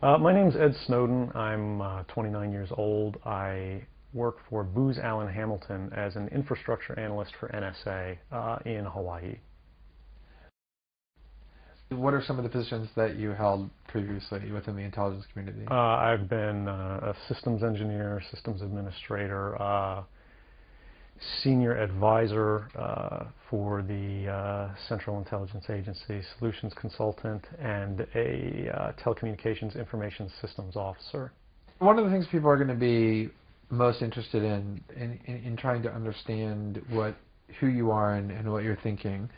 My name's Ed Snowden. I'm 29 years old. I work for Booz Allen Hamilton as an infrastructure analyst for NSA in Hawaii. What are some of the positions that you held previously within the intelligence community? I've been a systems engineer, systems administrator, senior advisor for the Central Intelligence Agency, solutions consultant, and a telecommunications information systems officer. One of the things people are going to be most interested in trying to understand who you are and what you're thinking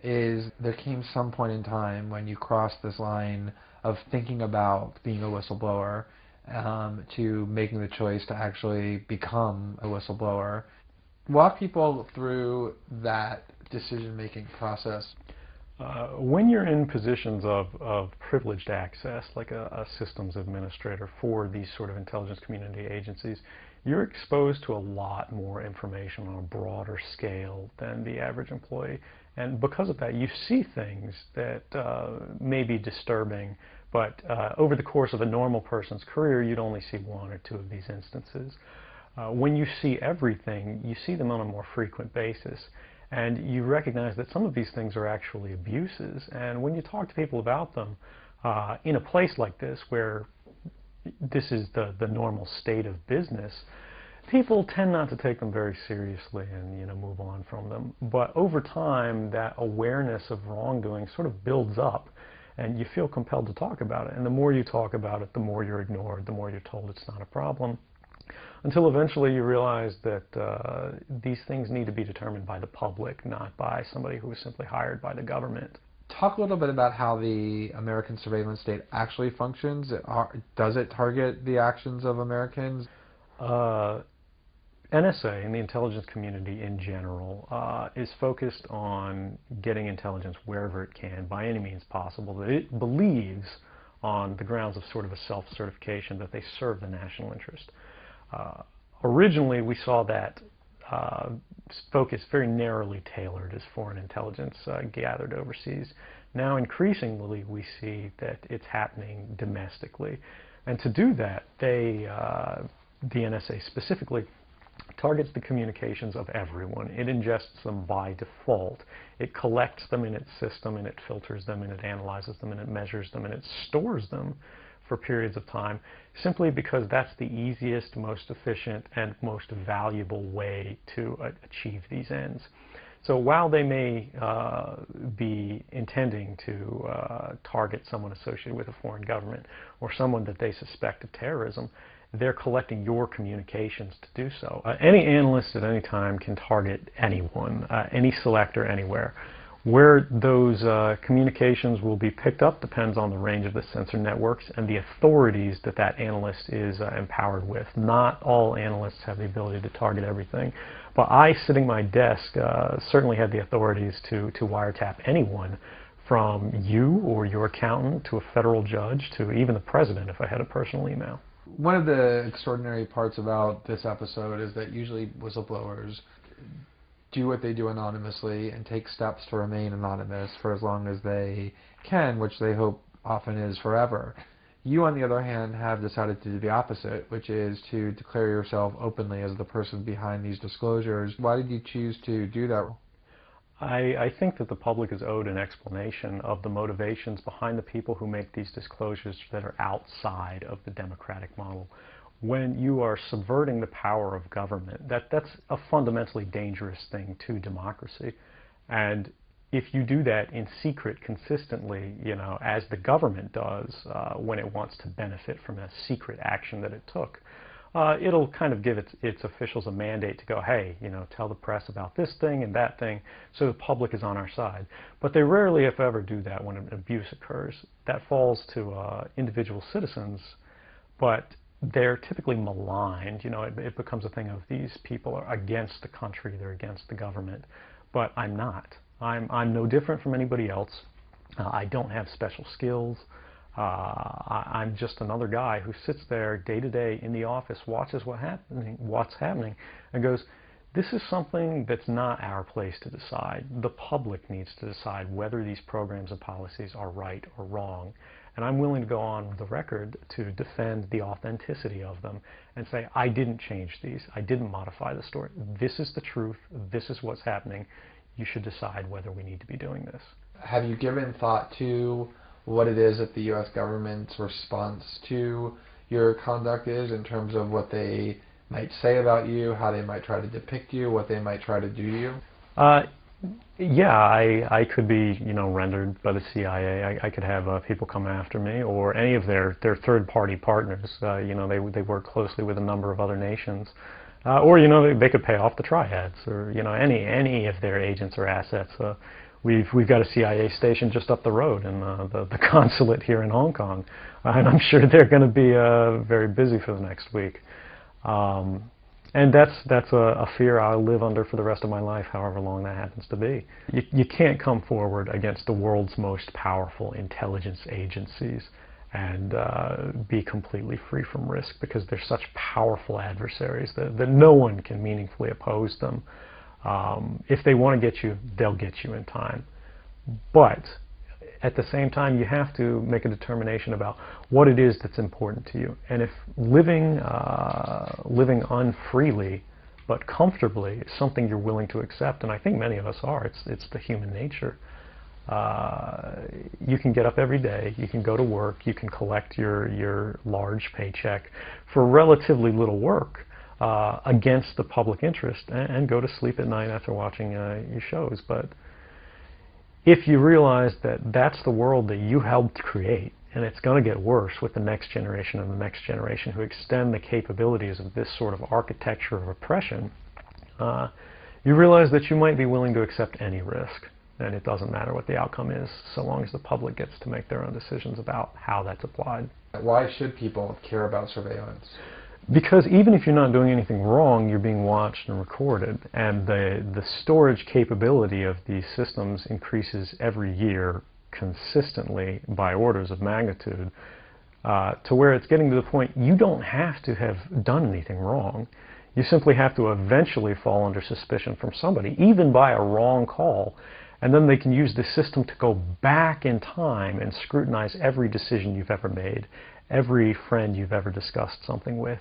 is there came some point in time when you crossed this line of thinking about being a whistleblower to making the choice to actually become a whistleblower. Walk people through that decision-making process. When you're in positions of privileged access, like a systems administrator for these sort of intelligence community agencies, you're exposed to a lot more information on a broader scale than the average employee. And because of that, you see things that may be disturbing, but over the course of a normal person's career, you'd only see one or two of these instances. When you see everything, you see them on a more frequent basis. And you recognize that some of these things are actually abuses. And when you talk to people about them, in a place like this where this is the normal state of business, people tend not to take them very seriously and move on from them. But over time, that awareness of wrongdoing sort of builds up, and you feel compelled to talk about it. And the more you talk about it, the more you're ignored, the more you're told it's not a problem, until eventually you realize that these things need to be determined by the public, not by somebody who is simply hired by the government. Talk a little bit about how the American surveillance state actually functions. Does it target the actions of Americans? NSA and the intelligence community in general is focused on getting intelligence wherever it can, by any means possible, that it believes on the grounds of sort of a self-certification that they serve the national interest. Originally, we saw that focus very narrowly tailored as foreign intelligence gathered overseas. Now, increasingly, we see that it's happening domestically. And to do that, the NSA specifically targets the communications of everyone. It ingests them by default. It collects them in its system, and it filters them, and it analyzes them, and it measures them, and it stores them for periods of time, simply because that's the easiest, most efficient, and most valuable way to achieve these ends. So while they may be intending to target someone associated with a foreign government or someone that they suspect of terrorism, they're collecting your communications to do so. Any analyst at any time can target anyone, any selector, anywhere. Where those communications will be picked up depends on the range of the sensor networks and the authorities that that analyst is empowered with. Not all analysts have the ability to target everything, but I, sitting at my desk, certainly have the authorities to wiretap anyone, from you or your accountant to a federal judge to even the president if I had a personal email. One of the extraordinary parts about this episode is that usually whistleblowers do what they do anonymously and take steps to remain anonymous for as long as they can, which they hope often is forever. You, on the other hand, have decided to do the opposite, which is to declare yourself openly as the person behind these disclosures. Why did you choose to do that? I think that the public is owed an explanation of the motivations behind the people who make these disclosures that are outside of the democratic model. When you are subverting the power of government, that's a fundamentally dangerous thing to democracy. And if you do that in secret consistently, as the government does when it wants to benefit from a secret action that it took, it'll kind of give its officials a mandate to go, hey, tell the press about this thing and that thing, so the public is on our side. But they rarely, if ever, do that when an abuse occurs. That falls to individual citizens, but they're typically maligned. It becomes a thing of these people are against the country, they're against the government. But I'm not. I'm no different from anybody else. I don't have special skills. I'm just another guy who sits there day to day in the office, watches what's happening, and goes, this is something that's not our place to decide. The public needs to decide whether these programs and policies are right or wrong. And I'm willing to go on the record to defend the authenticity of them and say, I didn't change these. I didn't modify the story. This is the truth. This is what's happening. You should decide whether we need to be doing this. Have you given thought to what it is that the U.S. government's response to your conduct is in terms of what they might say about you, how they might try to depict you, what they might try to do to you? Yeah, I could be, rendered by the CIA. I could have people come after me, or any of their third-party partners. They work closely with a number of other nations, or they could pay off the triads, or any of their agents or assets. We've got a CIA station just up the road in the consulate here in Hong Kong, and I'm sure they're going to be very busy for the next week. And that's a fear I'll live under for the rest of my life, however long that happens to be. You can't come forward against the world's most powerful intelligence agencies and be completely free from risk, because they're such powerful adversaries that no one can meaningfully oppose them. If they want to get you, they'll get you in time. But at the same time, you have to make a determination about what it is that's important to you. And if living unfreely but comfortably is something you're willing to accept, and I think many of us are, it's the human nature. You can get up every day, you can go to work, you can collect your large paycheck for relatively little work against the public interest, and go to sleep at night after watching your shows. But if you realize that that's the world that you helped create, and it's going to get worse with the next generation and the next generation who extend the capabilities of this sort of architecture of oppression, you realize that you might be willing to accept any risk. And it doesn't matter what the outcome is, so long as the public gets to make their own decisions about how that's applied. Why should people care about surveillance? Because even if you're not doing anything wrong, you're being watched and recorded, and the storage capability of these systems increases every year consistently by orders of magnitude, to where it's getting to the point you don't have to have done anything wrong. You simply have to eventually fall under suspicion from somebody, even by a wrong call, and then they can use the system to go back in time and scrutinize every decision you've ever made, every friend you've ever discussed something with,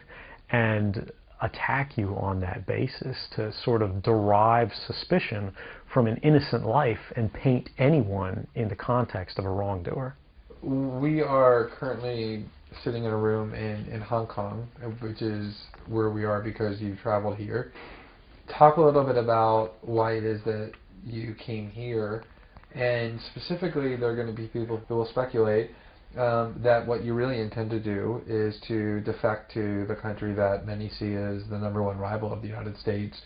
and attack you on that basis to sort of derive suspicion from an innocent life and paint anyone in the context of a wrongdoer. We are currently sitting in a room in Hong Kong, which is where we are because you traveled here. Talk a little bit about why it is that you came here, and specifically there are going to be people who will speculate that what you really intend to do is to defect to the country that many see as the #1 rival of the United States,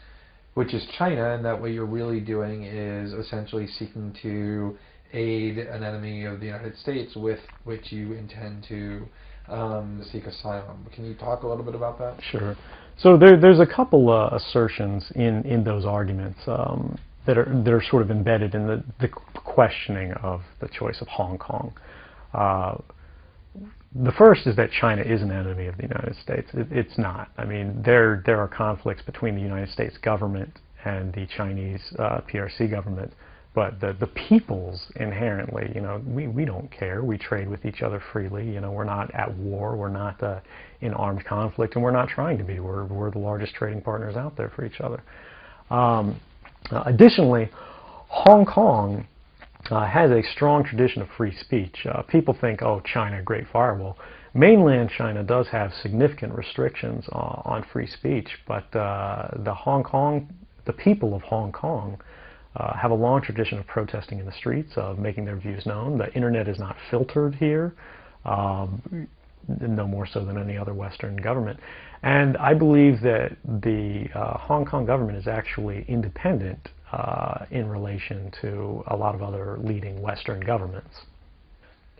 which is China, and that what you're really doing is essentially seeking to aid an enemy of the United States with which you intend to seek asylum. Can you talk a little bit about that? Sure. So there's a couple assertions in those arguments that are sort of embedded in the questioning of the choice of Hong Kong. The first is that China is an enemy of the United States. It's not. I mean, there are conflicts between the United States government and the Chinese PRC government, but the peoples inherently, we don't care. We trade with each other freely. We're not at war. We're not in armed conflict, and we're not trying to be. We're the largest trading partners out there for each other. Additionally, Hong Kong has a strong tradition of free speech. People think, oh, China, great firewall. Mainland China does have significant restrictions on free speech, but the people of Hong Kong have a long tradition of protesting in the streets, of making their views known. The internet is not filtered here, no more so than any other Western government. And I believe that the Hong Kong government is actually independent in relation to a lot of other leading Western governments.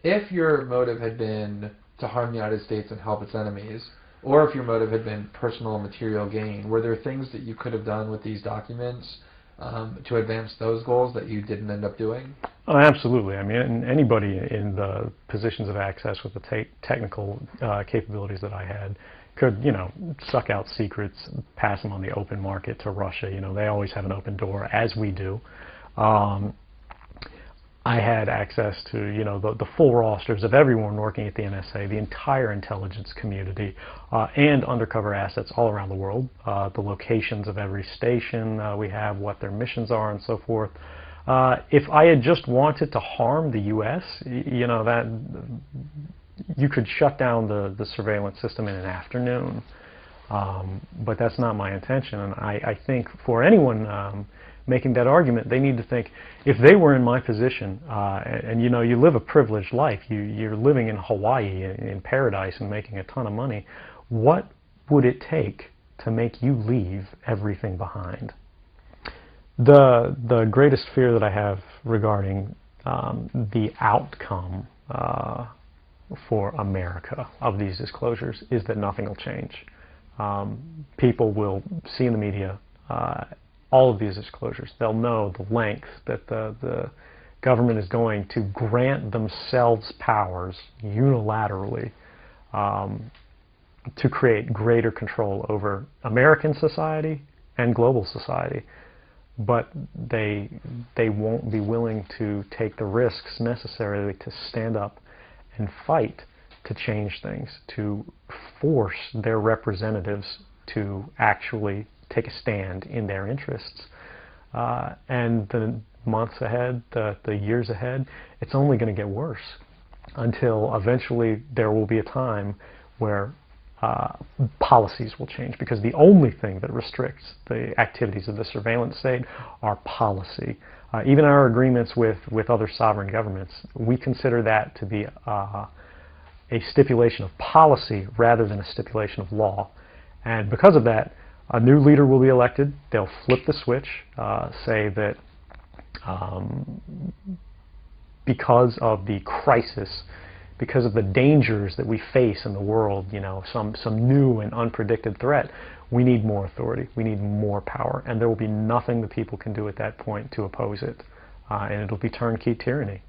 If your motive had been to harm the United States and help its enemies, or if your motive had been personal material gain, were there things that you could have done with these documents to advance those goals that you didn't end up doing? Oh, absolutely. I mean, anybody in the positions of access with the technical capabilities that I had could, suck out secrets, pass them on the open market to Russia. They always have an open door, as we do. I had access to, the full rosters of everyone working at the NSA, the entire intelligence community, and undercover assets all around the world, the locations of every station we have, what their missions are, and so forth. If I had just wanted to harm the U.S., that you could shut down the surveillance system in an afternoon. But that's not my intention, and I think for anyone making that argument, they need to think, if they were in my position, and you live a privileged life, you're living in Hawaii, in paradise, and making a ton of money, what would it take to make you leave everything behind? The greatest fear that I have regarding the outcome for America of these disclosures is that nothing will change. People will see in the media all of these disclosures. They'll know the length that the government is going to grant themselves powers unilaterally to create greater control over American society and global society. But they won't be willing to take the risks necessarily to stand up and fight to change things, to force their representatives to actually take a stand in their interests. And the months ahead, the years ahead, it's only going to get worse until eventually there will be a time where policies will change, because the only thing that restricts the activities of the surveillance state are policy. Even our agreements with other sovereign governments, we consider that to be a stipulation of policy rather than a stipulation of law. And because of that, a new leader will be elected. They'll flip the switch, say that because of the crisis, because of the dangers that we face in the world, some new and unpredicted threat, we need more authority, we need more power, and there will be nothing the people can do at that point to oppose it, and it'll be turnkey tyranny.